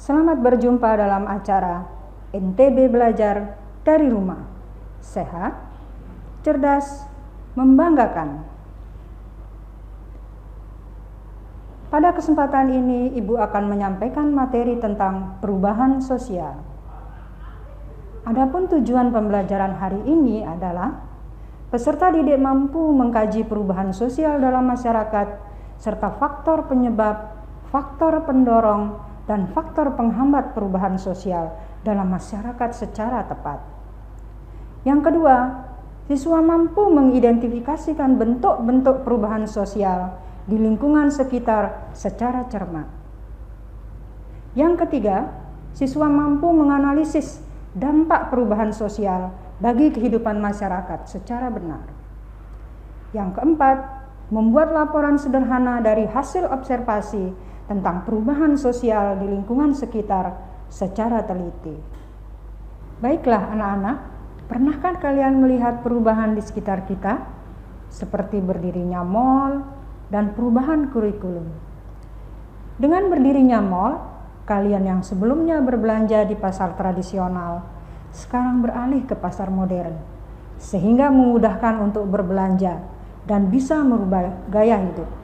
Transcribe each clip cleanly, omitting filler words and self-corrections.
Selamat berjumpa dalam acara NTB Belajar dari Rumah. Sehat, cerdas, membanggakan. Pada kesempatan ini, Ibu akan menyampaikan materi tentang perubahan sosial. Adapun tujuan pembelajaran hari ini adalah peserta didik mampu mengkaji perubahan sosial dalam masyarakat serta faktor penyebab, faktor pendorong, dan faktor penghambat perubahan sosial dalam masyarakat secara tepat. Yang kedua, siswa mampu mengidentifikasikan bentuk-bentuk perubahan sosial di lingkungan sekitar secara cermat. Yang ketiga, siswa mampu menganalisis dampak perubahan sosial bagi kehidupan masyarakat secara benar. Yang keempat, membuat laporan sederhana dari hasil observasi tentang perubahan sosial di lingkungan sekitar secara teliti. Baiklah anak-anak, pernahkah kalian melihat perubahan di sekitar kita? Seperti berdirinya mal dan perubahan kurikulum. Dengan berdirinya mal, kalian yang sebelumnya berbelanja di pasar tradisional, sekarang beralih ke pasar modern, sehingga memudahkan untuk berbelanja dan bisa merubah gaya hidup.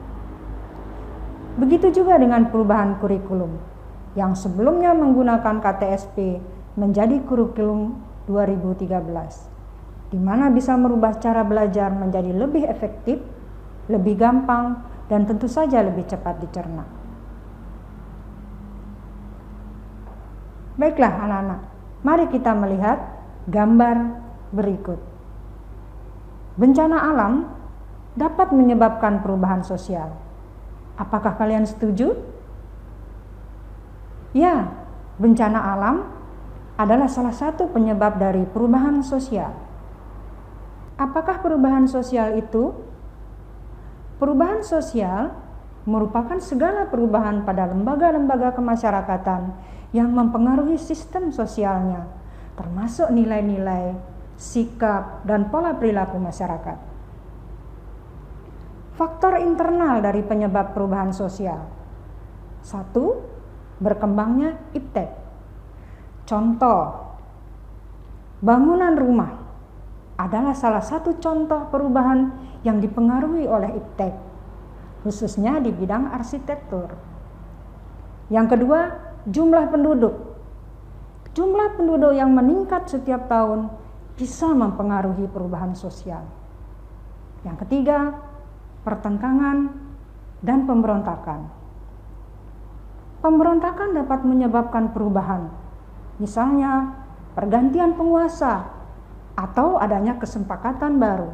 Begitu juga dengan perubahan kurikulum, yang sebelumnya menggunakan KTSP menjadi kurikulum 2013, di mana bisa merubah cara belajar menjadi lebih efektif, lebih gampang, dan tentu saja lebih cepat dicerna. Baiklah anak-anak, mari kita melihat gambar berikut. Bencana alam dapat menyebabkan perubahan sosial. Apakah kalian setuju? Ya, bencana alam adalah salah satu penyebab dari perubahan sosial. Apakah perubahan sosial itu? Perubahan sosial merupakan segala perubahan pada lembaga-lembaga kemasyarakatan yang mempengaruhi sistem sosialnya, termasuk nilai-nilai, sikap, dan pola perilaku masyarakat. Faktor internal dari penyebab perubahan sosial. 1. Berkembangnya iptek. Contoh, bangunan rumah adalah salah satu contoh perubahan yang dipengaruhi oleh iptek, khususnya di bidang arsitektur. Yang kedua, jumlah penduduk. Jumlah penduduk yang meningkat setiap tahun bisa mempengaruhi perubahan sosial. Yang ketiga, pertentangan dan pemberontakan. Pemberontakan dapat menyebabkan perubahan, misalnya pergantian penguasa atau adanya kesepakatan baru.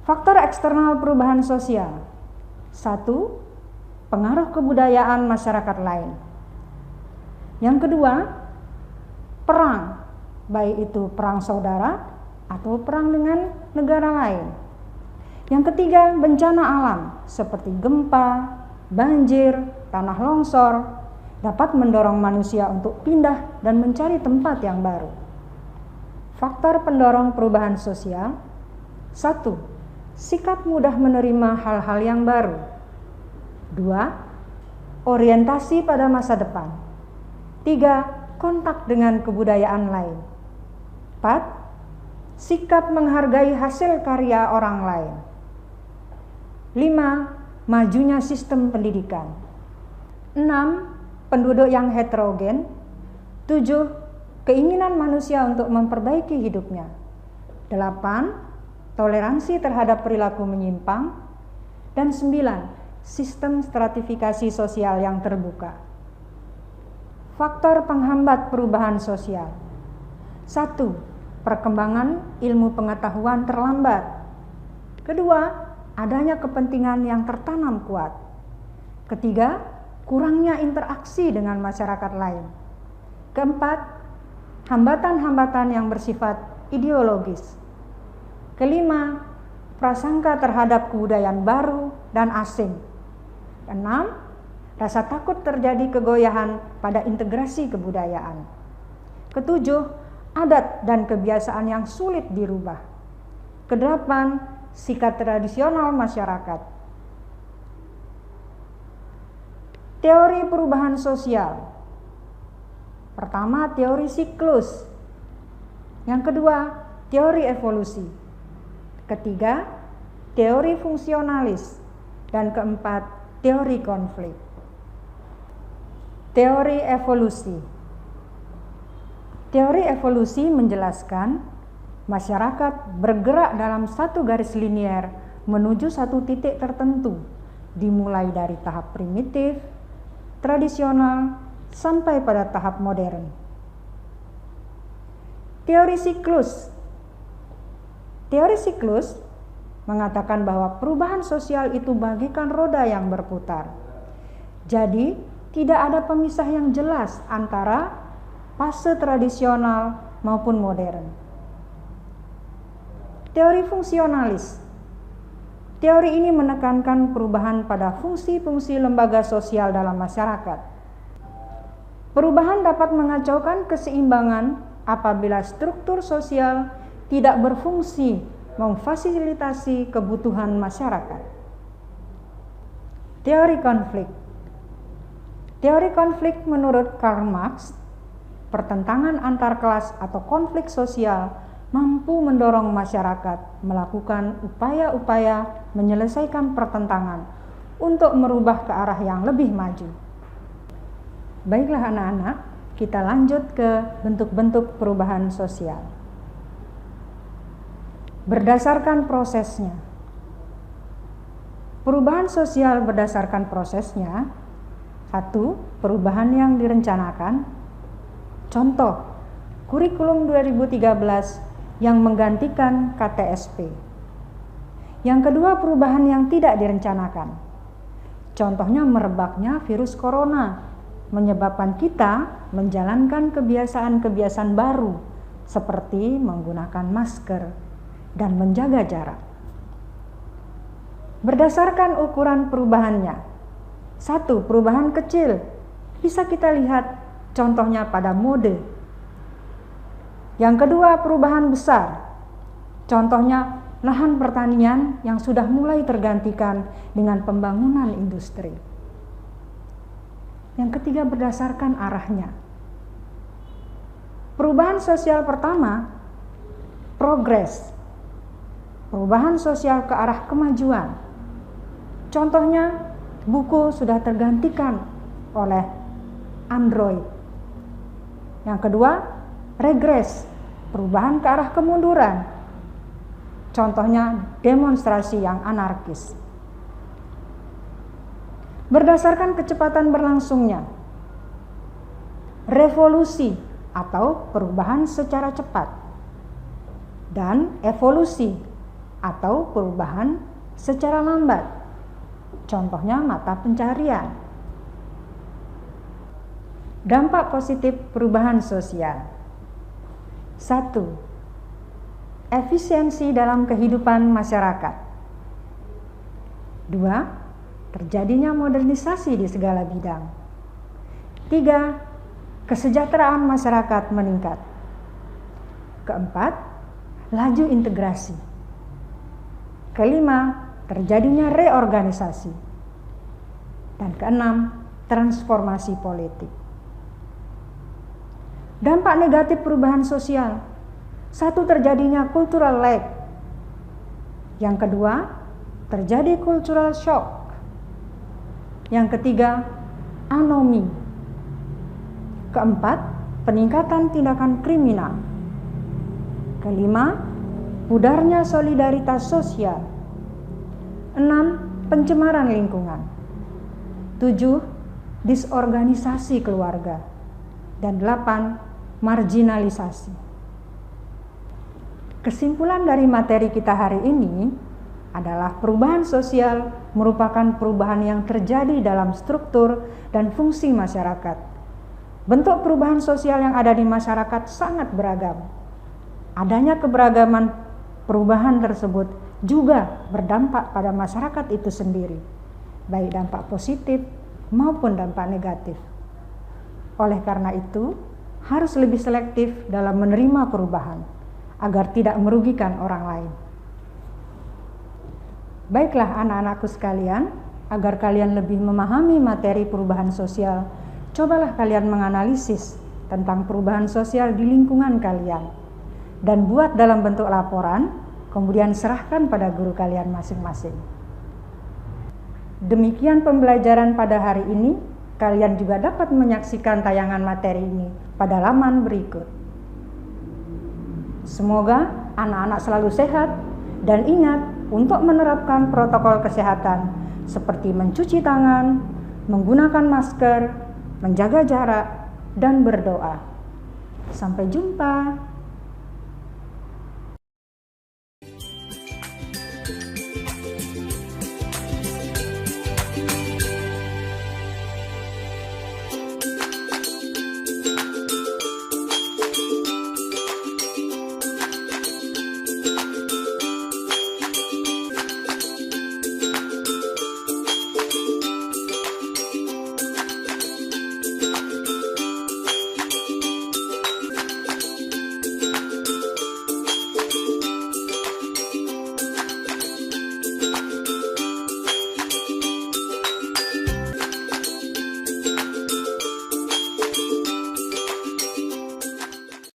Faktor eksternal perubahan sosial. 1. Pengaruh kebudayaan masyarakat lain. Yang kedua, perang, baik itu perang saudara atau perang dengan negara lain. Yang ketiga, bencana alam seperti gempa, banjir, tanah longsor dapat mendorong manusia untuk pindah dan mencari tempat yang baru. Faktor pendorong perubahan sosial. 1. Sikap mudah menerima hal-hal yang baru. 2. Orientasi pada masa depan. 3. Kontak dengan kebudayaan lain. 4. Sikap menghargai hasil karya orang lain. 5. Majunya sistem pendidikan. 6. Penduduk yang heterogen. 7. Keinginan manusia untuk memperbaiki hidupnya. 8. Toleransi terhadap perilaku menyimpang. Dan 9. Sistem stratifikasi sosial yang terbuka. Faktor penghambat perubahan sosial. 1. Perkembangan ilmu pengetahuan terlambat. Kedua, adanya kepentingan yang tertanam kuat. Ketiga, kurangnya interaksi dengan masyarakat lain. Keempat, hambatan-hambatan yang bersifat ideologis. Kelima, prasangka terhadap kebudayaan baru dan asing. Keenam, rasa takut terjadi kegoyahan pada integrasi kebudayaan. Ketujuh, adat dan kebiasaan yang sulit dirubah. Kedelapan, sikap tradisional masyarakat. Teori perubahan sosial. Pertama, teori siklus. Yang kedua, teori evolusi. Ketiga, teori fungsionalis. Dan keempat, teori konflik. Teori evolusi. Teori evolusi menjelaskan masyarakat bergerak dalam satu garis linier menuju satu titik tertentu, dimulai dari tahap primitif, tradisional, sampai pada tahap modern. Teori siklus. Teori siklus mengatakan bahwa perubahan sosial itu bagaikan roda yang berputar. Jadi, tidak ada pemisah yang jelas antara fase tradisional maupun modern. Teori fungsionalis. Teori ini menekankan perubahan pada fungsi-fungsi lembaga sosial dalam masyarakat. Perubahan dapat mengacaukan keseimbangan apabila struktur sosial tidak berfungsi memfasilitasi kebutuhan masyarakat. Teori konflik. Teori konflik menurut Karl Marx, pertentangan antar kelas atau konflik sosial mampu mendorong masyarakat melakukan upaya-upaya menyelesaikan pertentangan untuk merubah ke arah yang lebih maju. Baiklah anak-anak, kita lanjut ke bentuk-bentuk perubahan sosial. Berdasarkan prosesnya. Perubahan sosial berdasarkan prosesnya. 1. Perubahan yang direncanakan. Contoh, kurikulum 2013 yang menggantikan KTSP. Yang kedua, perubahan yang tidak direncanakan. Contohnya merebaknya virus corona, menyebabkan kita menjalankan kebiasaan-kebiasaan baru seperti menggunakan masker dan menjaga jarak. Berdasarkan ukuran perubahannya. 1. Perubahan kecil. Bisa kita lihat contohnya pada mode. Yang kedua, perubahan besar. Contohnya lahan pertanian yang sudah mulai tergantikan dengan pembangunan industri. Yang ketiga, berdasarkan arahnya. Perubahan sosial pertama, progres. Perubahan sosial ke arah kemajuan. Contohnya, buku sudah tergantikan oleh Android. Yang kedua, regres, perubahan ke arah kemunduran. Contohnya demonstrasi yang anarkis. Berdasarkan kecepatan berlangsungnya. Revolusi atau perubahan secara cepat. Dan evolusi atau perubahan secara lambat. Contohnya mata pencarian. Dampak positif perubahan sosial. 1. Efisiensi dalam kehidupan masyarakat. 2. Terjadinya modernisasi di segala bidang. 3. Kesejahteraan masyarakat meningkat. Keempat, laju integrasi. Kelima, terjadinya reorganisasi. Dan keenam, transformasi politik. Dampak negatif perubahan sosial. 1. Terjadinya cultural lag. Yang kedua, terjadi cultural shock. Yang ketiga, anomi. Keempat, peningkatan tindakan kriminal. Kelima, pudarnya solidaritas sosial. 6. Pencemaran lingkungan. 7. Disorganisasi keluarga. Dan 8. Marginalisasi. Kesimpulan dari materi kita hari ini adalah perubahan sosial merupakan perubahan yang terjadi dalam struktur dan fungsi masyarakat. Bentuk perubahan sosial yang ada di masyarakat sangat beragam. Adanya keberagaman perubahan tersebut juga berdampak pada masyarakat itu sendiri, baik dampak positif maupun dampak negatif. Oleh karena itu, harus lebih selektif dalam menerima perubahan agar tidak merugikan orang lain. Baiklah anak-anakku sekalian, Agar kalian lebih memahami materi perubahan sosial, cobalah kalian menganalisis tentang perubahan sosial di lingkungan kalian dan buat dalam bentuk laporan, kemudian serahkan pada guru kalian masing-masing. Demikian pembelajaran pada hari ini. Kalian juga dapat menyaksikan tayangan materi ini pada laman berikut. Semoga anak-anak selalu sehat dan ingat untuk menerapkan protokol kesehatan seperti mencuci tangan, menggunakan masker, menjaga jarak, dan berdoa. Sampai jumpa.